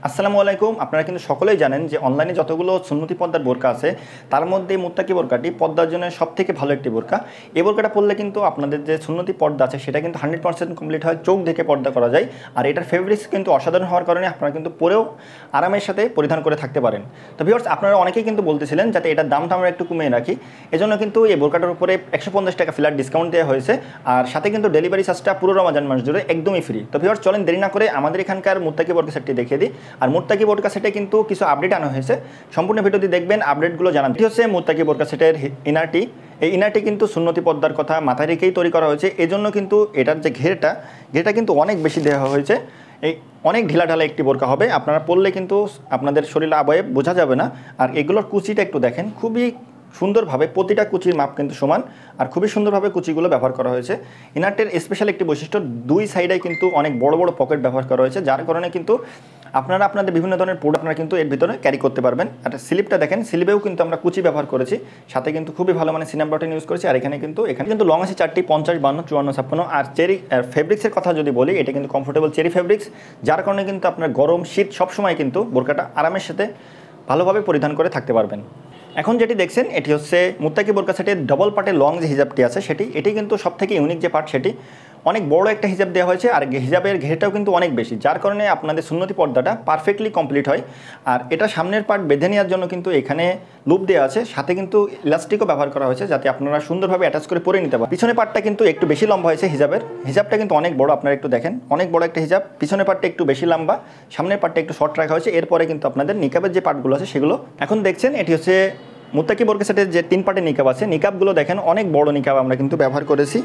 আসসালামু আলাইকুম। আপনারা কিন্তু সকলেই জানেন যে অনলাইনে যতগুলো সুন্নতি পর্দার বোরকা আছে তার মধ্যে মুত্তাকি বোরকাটি পর্দার জন্য সবথেকে ভালো একটি বোরকা। এই বোরকাটা পরলে কিন্তু আপনাদের যে সুন্নতি পর্দা আছে সেটা কিন্তু 100% কমপ্লিট হয়, চোখ ঢেকে পর্দা করা যায়। আর এটার ফেব্রিক্স কিন্তু অসাধারণ হওয়ার কারণে আপনারা কিন্তু পরেও আরামের সাথে পরিধান করে থাকতে পারেন। তো ভিউয়ার্স, আপনারা অনেকেই কিন্তু বলতেছিলেন যাতে এটার দামটা আমরা একটু কমিয়ে রাখি, এজন্য কিন্তু এই বোরকাটার উপরে 150 টাকা ফ্ল্যাট ডিসকাউন্ট দেওয়া হয়েছে। আর সাথে কিন্তু ডেলিভারি চার্জটা পুরো রমজান মাস জুড়ে একদমই ফ্রি। তো ভিউয়ার্স, চলেন দেরি না করে আমাদের এখানকার মুত্তাকি বোরকা সেটটি দেখিয়ে দিই। আর মুত্তাকি বোরকা সেটে কিন্তু কিছু আপডেট আনা হয়েছে, সম্পূর্ণ ভিডিওটি দেখবেন, আপডেটগুলো জানান। এটি হচ্ছে মুত্তাকি বোরকা সেটের ইনারটি। এই ইনারটি কিন্তু সুন্নতি পর্দার কথা মাথায় রেখেই তৈরি করা হয়েছে, এজন্য কিন্তু এটার যে ঘেরটা কিন্তু অনেক বেশি দেওয়া হয়েছে। এই অনেক ঢিলাঢালা একটি বোরকা হবে, আপনারা পরলে কিন্তু আপনাদের শরীরে আবয়ে বোঝা যাবে না। আর এগুলোর কুচিটা একটু দেখেন, খুবই সুন্দরভাবে প্রতিটা কুচির মাপ কিন্তু সমান আর খুবই সুন্দরভাবে কুচিগুলো ব্যবহার করা হয়েছে। ইনারটের স্পেশাল একটি বৈশিষ্ট্য, দুই সাইডে কিন্তু অনেক বড় বড় পকেট ব্যবহার করা হয়েছে, যার কারণে কিন্তু আপনারা আপনাদের বিভিন্ন ধরনের প্রোডাক্ট আপনারা কিন্তু এর ভিতরে ক্যারি করতে পারবেন। আর স্লিপটা দেখেন, স্লিপেও কিন্তু আমরা কুচি ব্যবহার করেছি, সাথে কিন্তু খুবই ভালো মানে সিনাম বাটন ইউজ করেছি। আর এখানে কিন্তু লং আছে 4টি, 50, 52, 54, 56। আর চেরি ফেব্রিক্সের কথা যদি বলি, এটা কিন্তু কমফোর্টেবল চেরি ফেব্রিক্স, যার কারণে কিন্তু আপনার গরম শীত সবসময় কিন্তু বোরকাটা আরামের সাথে ভালোভাবে পরিধান করে থাকতে পারবেন। এখন যেটি দেখছেন এটি হচ্ছে মুত্তাকি বোরকা সেটের ডবল পার্টের লং যে হিজাবটি আছে এটি কিন্তু সবথেকে ইউনিক যে পার্ট, সেটি অনেক বড় একটা হিজাব দেওয়া হয়েছে। আর হিজাবের ঘেরটাও কিন্তু অনেক বেশি, যার কারণে আপনাদের সুন্নতি পর্দাটা পারফেক্টলি কমপ্লিট হয়। আর এটা সামনের পার্ট বেঁধে নেওয়ার জন্য কিন্তু এখানে লুপ দেওয়া আছে, সাথে কিন্তু ইলাস্টিকও ব্যবহার করা হয়েছে যাতে আপনারা সুন্দরভাবে অ্যাটাচ করে পরে নিতে পারেন। পিছনের পার্টটা কিন্তু একটু বেশি লম্বা হয়েছে, হিজাবটা কিন্তু অনেক বড়, আপনারা একটু দেখেন, অনেক বড় একটা হিজাব। পিছনের পার্টটা একটু বেশি লম্বা, সামনের পার্টটা একটু শর্ট রাখা হয়েছে। এরপরে কিন্তু আপনাদের নিকাবের যে পার্টগুলো আছে সেগুলো এখন দেখছেন। এটি হচ্ছে মুত্তাকি বোরকা সেটের যে 3 পার্টের নিকাব আছে, নিকাবগুলো দেখেন অনেক বড় নিকাব আমরা কিন্তু ব্যবহার করেছি,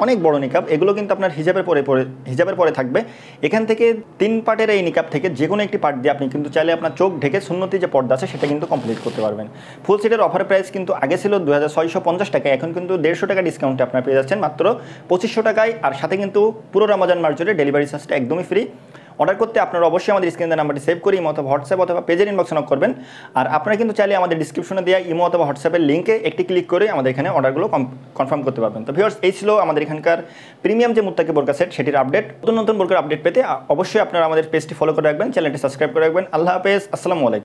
অনেক বড় নিকাব। এগুলো কিন্তু আপনার হিজাবের পরে থাকবে। এখান থেকে 3 পার্টের এই নিকাব থেকে যে কোনো একটি পার্ট দিয়ে আপনি কিন্তু চাইলে আপনার চোখ ঢেকে সুন্নতি যে পর্দা আছে সেটা কিন্তু কমপ্লিট করতে পারবেন। ফুল সেটের অফার প্রাইস কিন্তু আগে ছিল 2650 টাকা, এখন কিন্তু 150 টাকা ডিসকাউন্টে আপনারা পেয়ে যাচ্ছেন মাত্র 2500 টাকায়। আর সাথে কিন্তু পুরো রমজান মাস জুড়ে ডেলিভারি চার্জটা একদমই ফ্রি। অর্ডার করতে আপনারা অবশ্যই আমাদের স্ক্রিনের নাম্বারটি সেভ করে ইমো অথবা হোয়াটসঅ্যাপ অথবা পেজের ইনবক্সে নক করবেন। আর আপনারা কিন্তু চাইলে আমাদের ডিসক্রিপশনে দেওয়া ইমো অথবা হোয়াটসঅ্যাপের লিঙ্কে একটি ক্লিক করে আমাদের এখানে অর্ডারগুলো কনফার্ম করতে পারবেন। তো ভিউয়ার্স, এই ছিল আমাদের এখানকার প্রিমিয়াম যে মুত্তাকি বোরকা সেট সেটির আপডেট। নতুন নতুন বোরকার আপডেট পেতে অবশ্যই আপনারা আমাদের পেজটি ফলো করে রাখবেন, চ্যানেলটি সাবস্ক্রাইব করে রাখবেন। আল্লাহ হাফেজ, আসসালামু আলাইকুম।